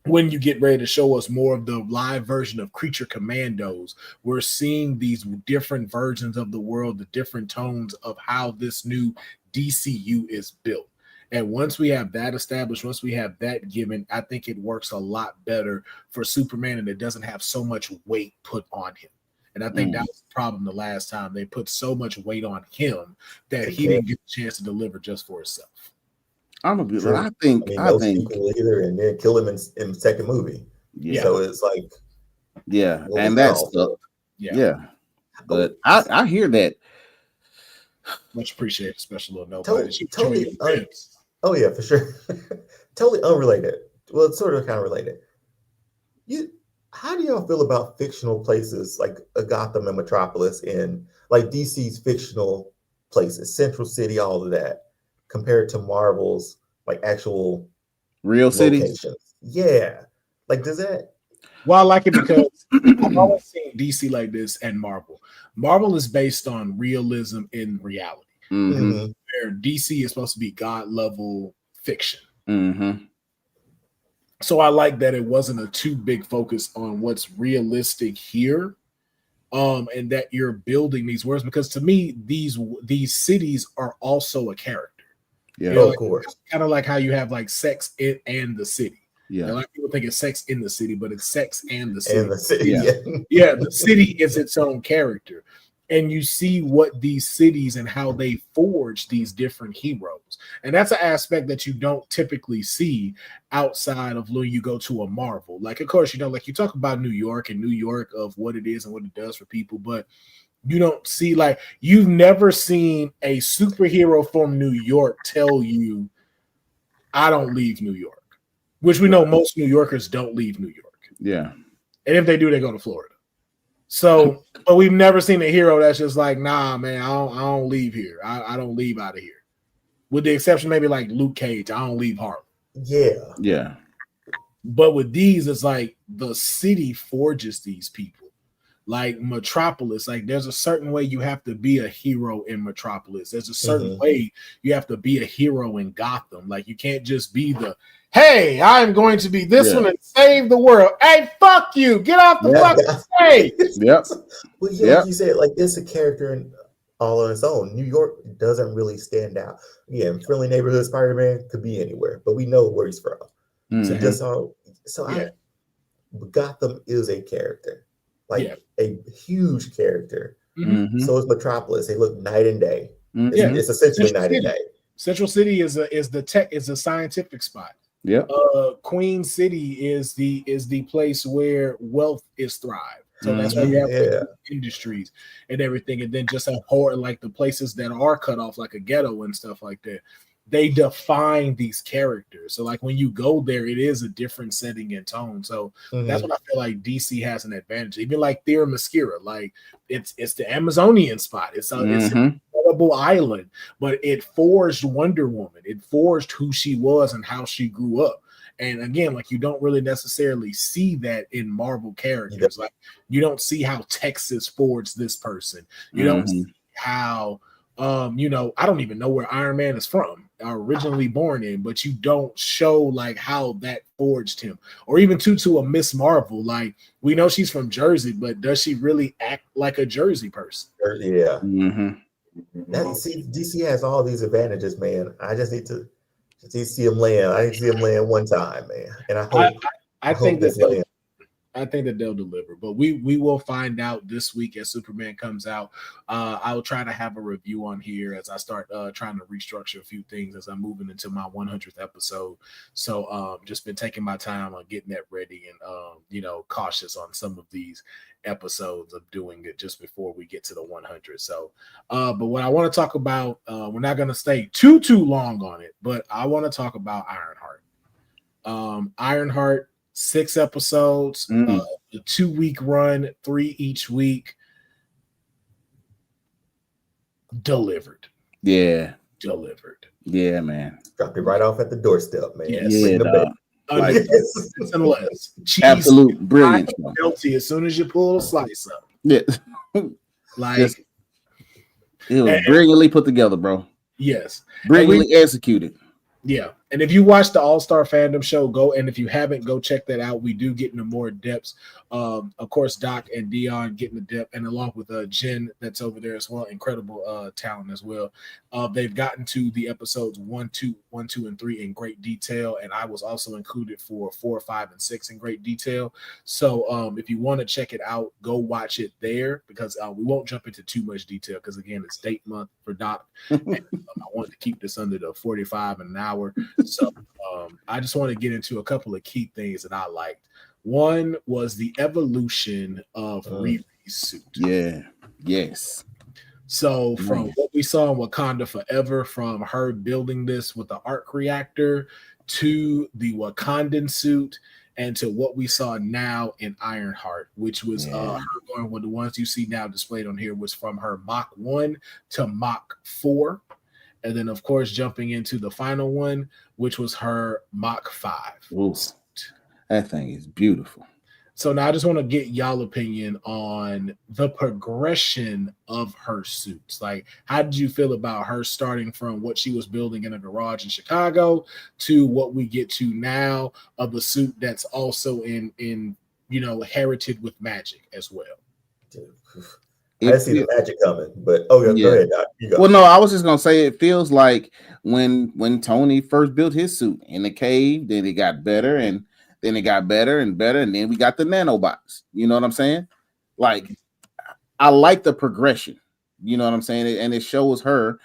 when you get ready to show us more of the live version of Creature Commandos, we're seeing these different versions of the world, the different tones of how this new DCU is built. And once we have that established, once we have that given, I think it works a lot better for Superman, and it doesn't have so much weight put on him. And I think that was the problem the last time. They put so much weight on him that he didn't get a chance to deliver just for himself. I think either, and then kill him in the second movie. Yeah. So it's like, and that's But I hear that. Much appreciated, special little nobody. Totally. Oh yeah, for sure. Totally unrelated. Well, it's sort of kind of related. How do y'all feel about fictional places like Gotham and Metropolis, and like DC's fictional places, Central City, all of that, compared to Marvel's like actual real cities. locations. Yeah. Like, does that? Well, I like it because I've always seen DC like this and Marvel. Marvel is based on realism in reality. Mm-hmm. Where DC is supposed to be God level fiction. Mm-hmm. So I like that it wasn't a too big focus on what's realistic here. And that you're building these worlds, because to me, these cities are also a character. Yeah, you know, of course. Kind of like how you have like Sex and the City. Yeah, a lot of people think it's Sex in the City, but it's Sex and the City. And the city, Yeah, the city is its own character. And you see what these cities and how they forge these different heroes. And that's an aspect that you don't typically see outside of when you go to a Marvel. Like, of course, like you talk about New York of what it is and what it does for people, but you don't see, like, you've never seen a superhero from New York tell you, I don't leave New York, which we know most New Yorkers don't leave New York. yeah. And if they do, they go to Florida. So, but we've never seen a hero that's just like, nah, man, I don't leave here. I don't leave out of here. With the exception maybe like Luke Cage, I don't leave Harlem. Yeah. But with these, it's like the city forges these people. Like Metropolis, like there's a certain way you have to be a hero in Metropolis. There's a certain way you have to be a hero in Gotham. Like you can't just be the, hey, I'm going to be this one and save the world. Hey, fuck you. Get off the fucking stage. Yep. Well, like you said, like it's a character all on its own. New York doesn't really stand out. Yeah, Friendly Neighborhood Spider-Man could be anywhere, but we know where he's from. Gotham is a character. Like a huge character. So is Metropolis. They look night and day. It's essentially night and day. Central City is a scientific spot. Yeah. Queen City is the place where wealth is thrived. So that's where you have industries and everything, and then just a whole, like the places that are cut off, like a ghetto and stuff like that. They define these characters. So like when you go there, it is a different setting and tone. So that's what I feel like DC has an advantage. Even like Themyscira, like it's the Amazonian spot. It's an incredible island, but it forged Wonder Woman. It forged who she was and how she grew up. And again, like you don't really necessarily see that in Marvel characters. Like you don't see how Texas forged this person. You don't see how I don't even know where Iron Man is from, originally born in, but you don't show like how that forged him. Or even to a Miss Marvel, like we know she's from Jersey, but does she really act like a Jersey person? Yeah. DC has all these advantages, man. I just need to see him land. I need to see him land one time, man. And I think that they'll deliver, but we will find out this week as Superman comes out. I'll try to have a review on here as I start trying to restructure a few things as I'm moving into my 100th episode. So just been taking my time on getting that ready and cautious on some of these episodes of doing it just before we get to the 100. So but what I want to talk about, we're not going to stay too long on it, but I want to talk about Ironheart. Ironheart, 6 episodes, a 2-week run, 3 each week. Delivered. Yeah. Delivered. Yeah, man. Dropped it right off at the doorstep, man. Yes. Yeah, like, unless cheese, absolute brilliance. Guilty as soon as you pull a slice up. Yeah. Like it was brilliantly put together, bro. Yes. Brilliantly executed. Yeah. And if you watch the All-Star Fandom show, go, and if you haven't, go check that out. We do get into more depths. Of course, Doc and Deonne getting the depth, and along with Jen that's over there as well. Incredible talent as well. They've gotten to the episodes 1, 2, and 3 in great detail, and I was also included for 4, 5, and 6 in great detail. So if you want to check it out, go watch it there, because we won't jump into too much detail, because again, it's date month for Doc. And, I wanted to keep this under the 45 an hour. So I just want to get into a couple of key things that I liked. One was the evolution of Riri's suit. Yeah. Yes. So from what we saw in Wakanda Forever, from her building this with the arc reactor to the Wakandan suit, and to what we saw now in Ironheart, which was her going with the ones you see now displayed on here, was from her Mach 1 to Mach 4. and then of course jumping into the final one, which was her Mach 5. Ooh, that thing is beautiful. So now I just want to get y'all opinion on the progression of her suits. Like, how did you feel about her starting from what she was building in a garage in Chicago to what we get to now of the suit that's also in heralded with magic as well? Dude, I see the magic coming, but go ahead, Doc. You go. Well, no, I was just gonna say it feels like when Tony first built his suit in the cave, then it got better and then it got better and better, and then we got the nanobots. You know what I'm saying? Like, I like the progression. You know what I'm saying? And it shows her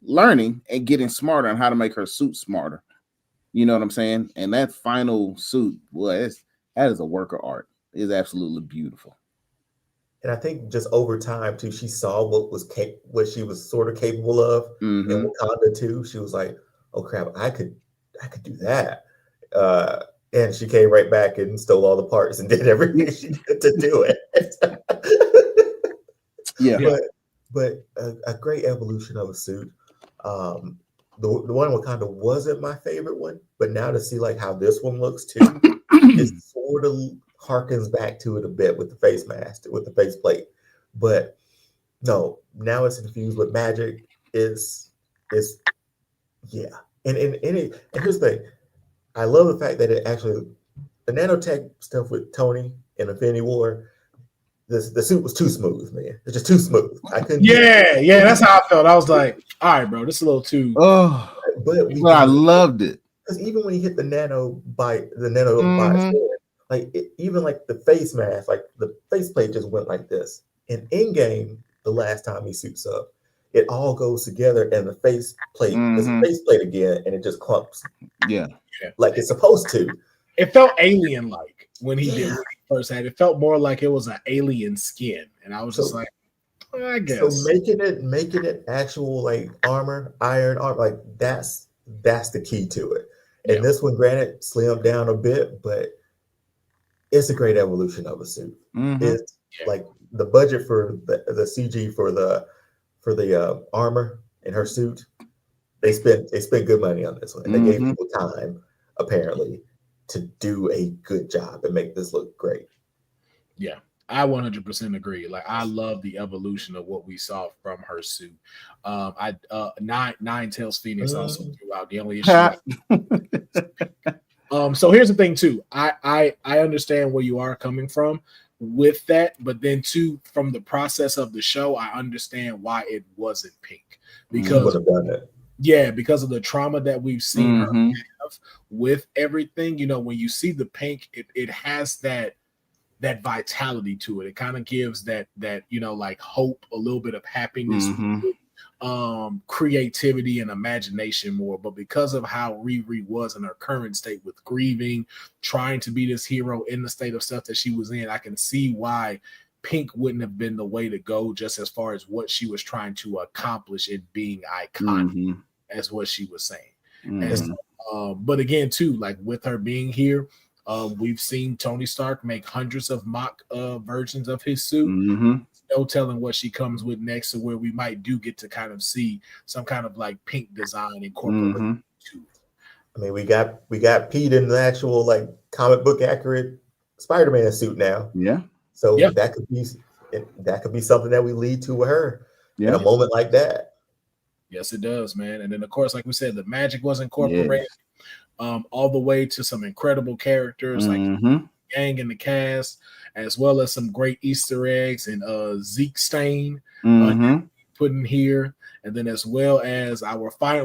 learning and getting smarter on how to make her suit smarter. You know what I'm saying? And that final suit, boy, that is a work of art. It is absolutely beautiful. And I think just over time too, she saw what she was sort of capable of in Wakanda too. She was like, "Oh crap, I could do that." And she came right back and stole all the parts and did everything she did to do it. But a great evolution of a suit. The one in Wakanda wasn't my favorite one, but now to see like how this one looks too, it sort of harkens back to it a bit with the face mask, with the face plate. But no, now it's infused with magic. It's yeah. And here's the thing. I love the fact that it actually, the nanotech stuff with Tony in Infinity War, the suit was too smooth, man. It's just too smooth. I couldn't. Yeah, that's how I felt. I was like, all right, bro, this is a little too. Oh, but I loved it. Because even when he hit the nanobot, like even like the face mask, like the faceplate just went like this. In Endgame, the last time he suits up, it all goes together and the faceplate is a faceplate again, and it just clumps. Yeah. Like it's supposed to. It felt alien-like when he did what he first had. It felt more like it was an alien skin, and I was just like, I guess. So making it actual like armor, iron armor, like that's the key to it. And this one, granted, slimmed down a bit, but it's a great evolution of a suit. It's like the budget for the CG for the armor in her suit. They spent good money on this one. And they gave people time, apparently, to do a good job and make this look great. Yeah, I 100% agree. Like, I love the evolution of what we saw from her suit. Nine Tails Phoenix also threw out the only issue. So here's the thing too. I understand where you are coming from with that, but then too, from the process of the show, I understand why it wasn't pink because because of the trauma that we've seen her have with everything. You know, when you see the pink, it has that vitality to it. It kind of gives that like hope, a little bit of happiness, creativity and imagination more. But because of how Riri was in her current state with grieving, trying to be this hero in the state of stuff that she was in, I can see why pink wouldn't have been the way to go, just as far as what she was trying to accomplish in being iconic, as what she was saying. But again, too, like with her being here, we've seen Tony Stark make hundreds of mock versions of his suit. No telling what she comes with next, to where we might get to kind of see some kind of like pink design incorporated too. I mean, we got Pete in the actual like comic book accurate Spider-Man suit now. Yeah. So that could be something that we lead to with her in a moment like that. Yes, it does, man. And then of course, like we said, the magic was incorporated all the way to some incredible characters like Gang in the cast, as well as some great Easter eggs and Zeke Stain put in here, and then as well as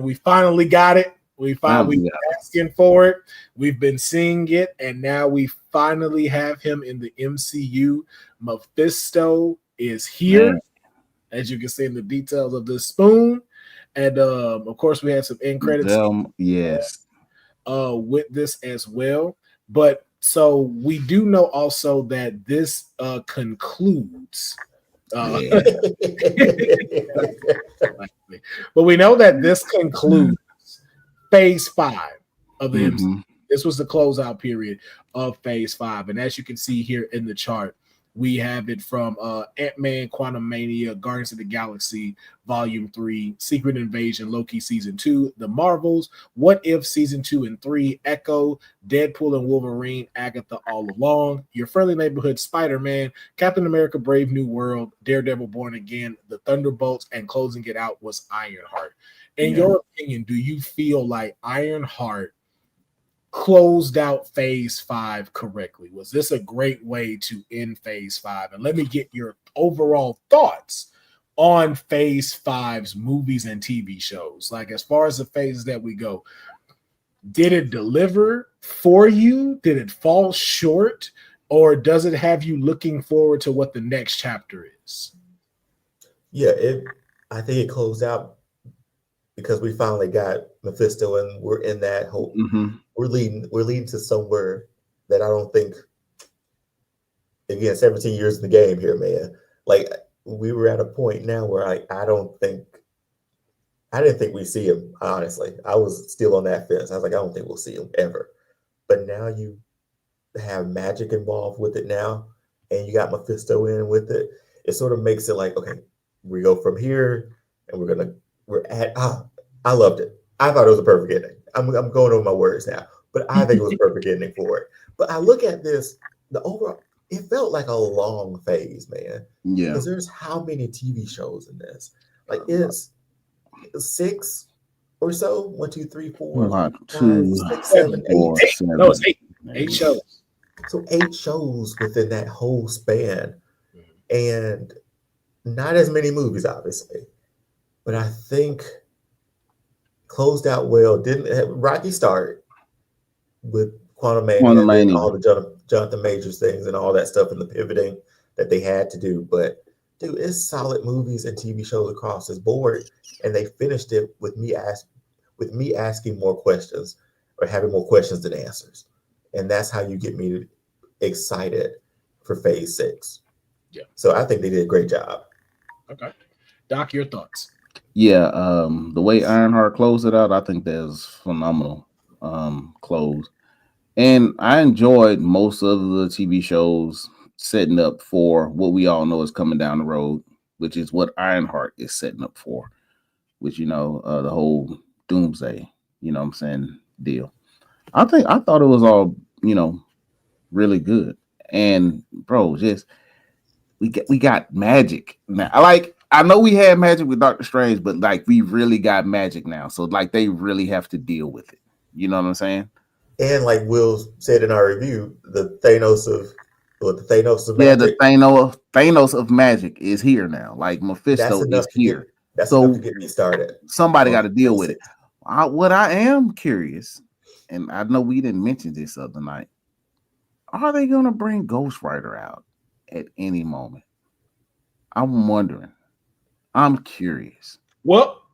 we finally got it. We've been asking for it. We've been seeing it, and now we finally have him in the MCU. Mephisto is here, as you can see in the details of this spoon, and of course we had some end credits. With this as well, but so we do know also that this concludes. But we know that this concludes Phase 5 of the MCU. This was the closeout period of Phase 5, and as you can see here in the chart, We have it from Ant-Man, Quantumania, Guardians of the Galaxy, Volume 3, Secret Invasion, Loki Season 2, The Marvels, What If Season 2 and 3, Echo, Deadpool and Wolverine, Agatha All Along, Your Friendly Neighborhood Spider-Man, Captain America Brave New World, Daredevil Born Again, The Thunderbolts, and closing it out was Ironheart. In your opinion, do you feel like Ironheart closed out phase 5 correctly? Was this a great way to end phase 5? And let me get your overall thoughts on phase 5's movies and TV shows. Like, as far as the phases that we go, did it deliver for you? Did it fall short? Or does it have you looking forward to what the next chapter is? Yeah, I think it closed out because we finally got Mephisto, and we're in that whole. We're leading to somewhere that I don't think. Again, 17 years in the game here, man. Like, we were at a point now where I didn't think we'd see him. Honestly, I was still on that fence. I was like, I don't think we'll see him ever. But now you have magic involved with it now, and you got Mephisto in with it. It sort of makes it like, okay, we go from here, and we're at. I loved it. I thought it was a perfect ending. I'm going over my words now, but I think it was a perfect ending for it. But I look at this, the overall, it felt like a long phase, man. Yeah. Because there's how many TV shows in this? Like, it's 6 or so. 1, 2, 3, 4, 5, 6, 7, 8. No, it's 8. 8 shows. So 8 shows within that whole span, and not as many movies, obviously. But I think closed out well. Didn't have rocky start with Quantumania and all the Jonathan Majors things and all that stuff and the pivoting that they had to do. But dude, it's solid movies and TV shows across this board, and they finished it with me asking more questions or having more questions than answers, and that's how you get me excited for phase 6. Yeah. So I think they did a great job. Okay, Doc, your thoughts? Yeah, the way Ironheart closed it out, I think that's phenomenal close. And I enjoyed most of the TV shows setting up for what we all know is coming down the road, which is what Ironheart is setting up for, which, the whole doomsday, what I'm saying, deal. I thought it was all, really good. And bro, just we got magic now. I know we had magic with Doctor Strange, but like we really got magic now. So like they really have to deal with it. You know what I'm saying? And like Will said in our review, the Thanos of magic. Yeah, the Thanos of magic is here now. Like Mephisto is here. That's enough to get me started. Somebody got to deal with it. What I am curious, and I know we didn't mention this other night, are they going to bring Ghost Rider out at any moment? I'm wondering. I'm curious. Well,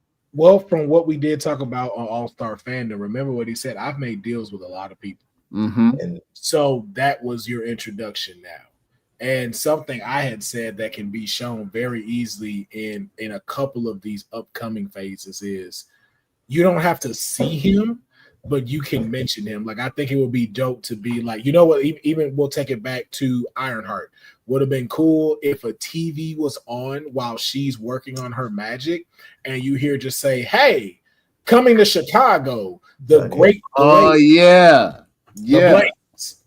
from what we did talk about on All Star Fandom, remember what he said? I've made deals with a lot of people. And so that was your introduction now. And something I had said that can be shown very easily in a couple of these upcoming phases is you don't have to see him, but you can mention him. Like, I think it would be dope to be like, you know what, even we'll take it back to Ironheart. Would have been cool if a TV was on while she's working on her magic and you hear just say, hey, coming to Chicago, the great the Blaze.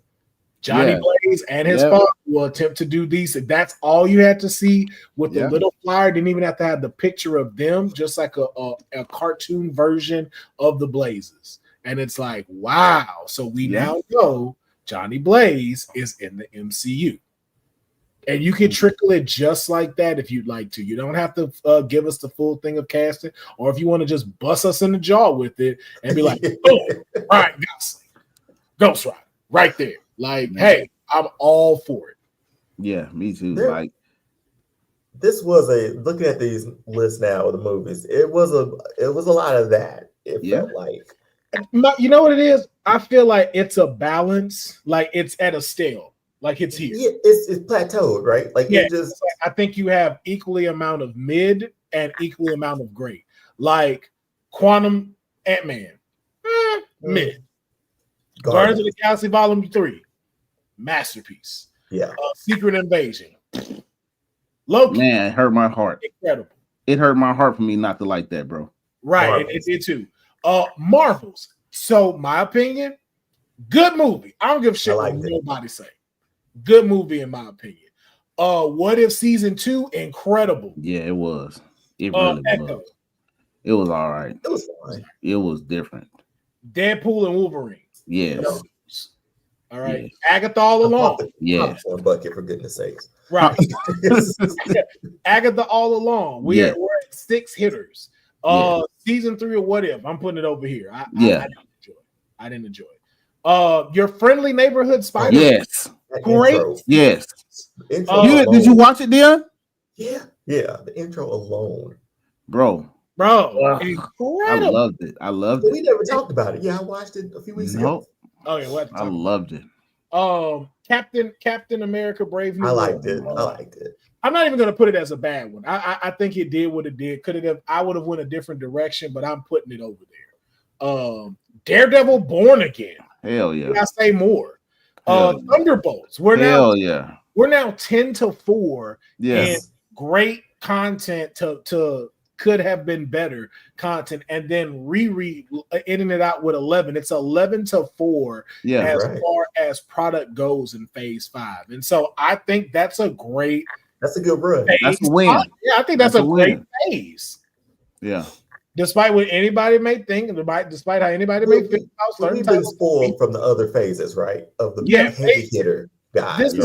Johnny Blaze and his father will attempt to do these. That's all you had to see with the little flyer. Didn't even have to have the picture of them, just like a cartoon version of the Blazes. And it's like, wow. So we now know Johnny Blaze is in the MCU. And you can trickle it just like that if you'd like to. You don't have to give us the full thing of casting, or if you want to just bust us in the jaw with it and be like, oh, all right, Ghost Rider, right there. Like, hey, I'm all for it. Yeah, me too. This was looking at these lists now of the movies. It was a lot of that. It felt like. You know what it is? I feel like it's a balance. Like it's at a scale. Like it's here. Yeah, it's plateaued, right? Like it just. I think you have equally amount of mid and equally amount of great. Like Quantum Ant-Man, mid. Guardians of the Galaxy Volume 3, masterpiece. Yeah. Secret Invasion. Loki. Man, it hurt my heart. Incredible. It hurt my heart for me not to like that, bro. Right, it did too. Marvels. So my opinion, good movie. I don't give a shit what nobody say. Good movie in my opinion. What If season 2? Incredible. Yeah, it was. It really was. It was all right. It was fine. It was different. Deadpool and Wolverine. Yes. All right. Yes. Agatha All Along. Yes. Popcorn bucket, for goodness sakes. Right. Agatha All Along. We're at 6 hitters. Season 3 of What If. I'm putting it over here. I didn't enjoy it. Your Friendly Neighborhood Spider. Yes. Great. Yes. Did you watch it, Deonne? Yeah. Yeah. The intro alone. Bro. Incredible. I loved it. We never talked about it. Yeah, I watched it a few weeks ago. Oh yeah, what? I loved it. Captain America: Brave New World. I liked it. I'm not even going to put it as a bad one. I think it did what it did. Could it have? I would have went a different direction, but I'm putting it over there. Daredevil: Born Again. Hell yeah. I say more. Thunderbolts. We're now 10-4. Yes. And great content to could have been better content, and then ending it out with 11. It's 11-4 as far as product goes in phase 5. And so I think that's a good run. That's a win. Yeah, I think that's a great phase. Yeah. Despite what anybody may think, despite how anybody may think about certain we've been spoiled from the other phases, right? Of the heavy hitter guys.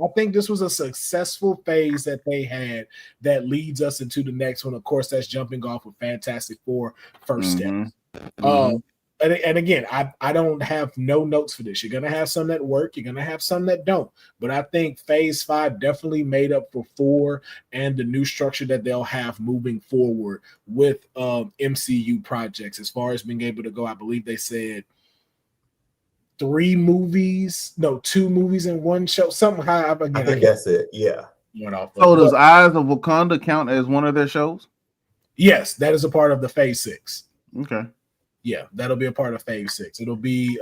I think this was a successful phase that they had that leads us into the next one. Of course, that's jumping off with Fantastic Four first steps. And again, I don't have no notes for this. You're going to have some that work. You're going to have some that don't. But I think phase 5 definitely made up for 4 and the new structure that they'll have moving forward with MCU projects. As far as being able to go, I believe they said 2 movies in one show. Somehow, again, I think that's it. Yeah. So does Eyes of Wakanda count as one of their shows? Yes, that is a part of the phase 6. Okay. Yeah, that'll be a part of phase 6. It'll be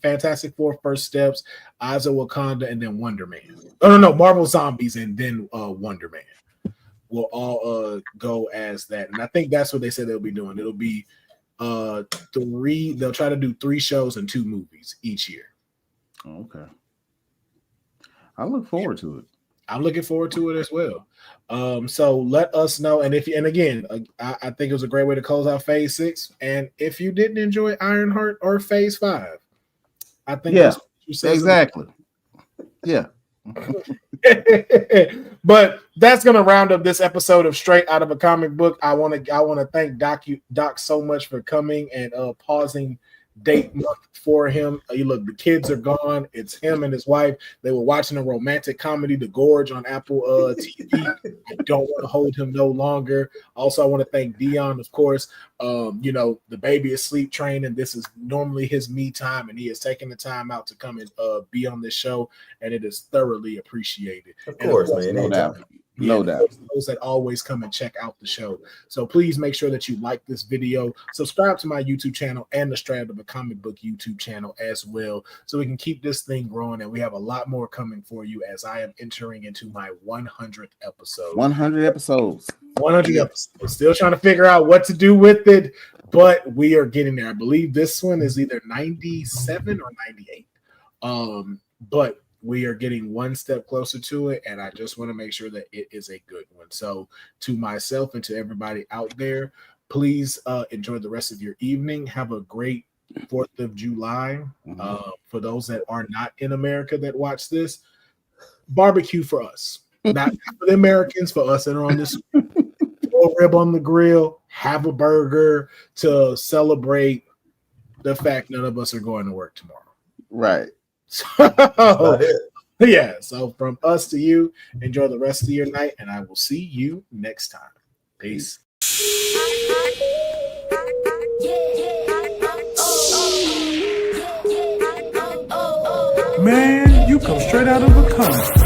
Fantastic Four First Steps, Eyes of Wakanda, and then Wonder Man. Oh no, Marvel Zombies, and then Wonder Man will all go as that. And I think that's what they said they'll be doing. It'll be 3. They'll try to do 3 shows and 2 movies each year. Okay. I look forward to it. I'm looking forward to it as well. So let us know. And again, I think it was a great way to close out phase 6. And if you didn't enjoy Ironheart or phase 5, I think that's what you said. Exactly. Yeah. But that's gonna round up this episode of Straight Out of a Comic Book. I want to thank Doc so much for coming and pausing date month for him. You look, the kids are gone. It's him and his wife. They were watching a romantic comedy, The Gorge, on Apple TV. I don't want to hold him no longer. Also, I want to thank Deonne, of course. The baby is sleep trained, and this is normally his me time, and he is taking the time out to come and be on this show, and it is thoroughly appreciated. Of course, man. No doubt. No doubt. Those that always come and check out the show. So please make sure that you like this video, subscribe to my YouTube channel and the Straight Out of a Comic Book YouTube channel as well, so we can keep this thing growing. And we have a lot more coming for you as I am entering into my 100th episode. 100 episodes. 100 episodes. Still trying to figure out what to do with it, but we are getting there. I believe this one is either 97 or 98. But we are getting one step closer to it, and I just want to make sure that it is a good one. So to myself and to everybody out there, please enjoy the rest of your evening. Have a great 4th of July. For those that are not in America that watch this, barbecue for us. Not for the Americans, for us that are on this. Throw a rib on the grill, have a burger to celebrate the fact none of us are going to work tomorrow. Right. So, yeah, so from us to you, enjoy the rest of your night, and I will see you next time. Peace. Man, you come straight out of a comic.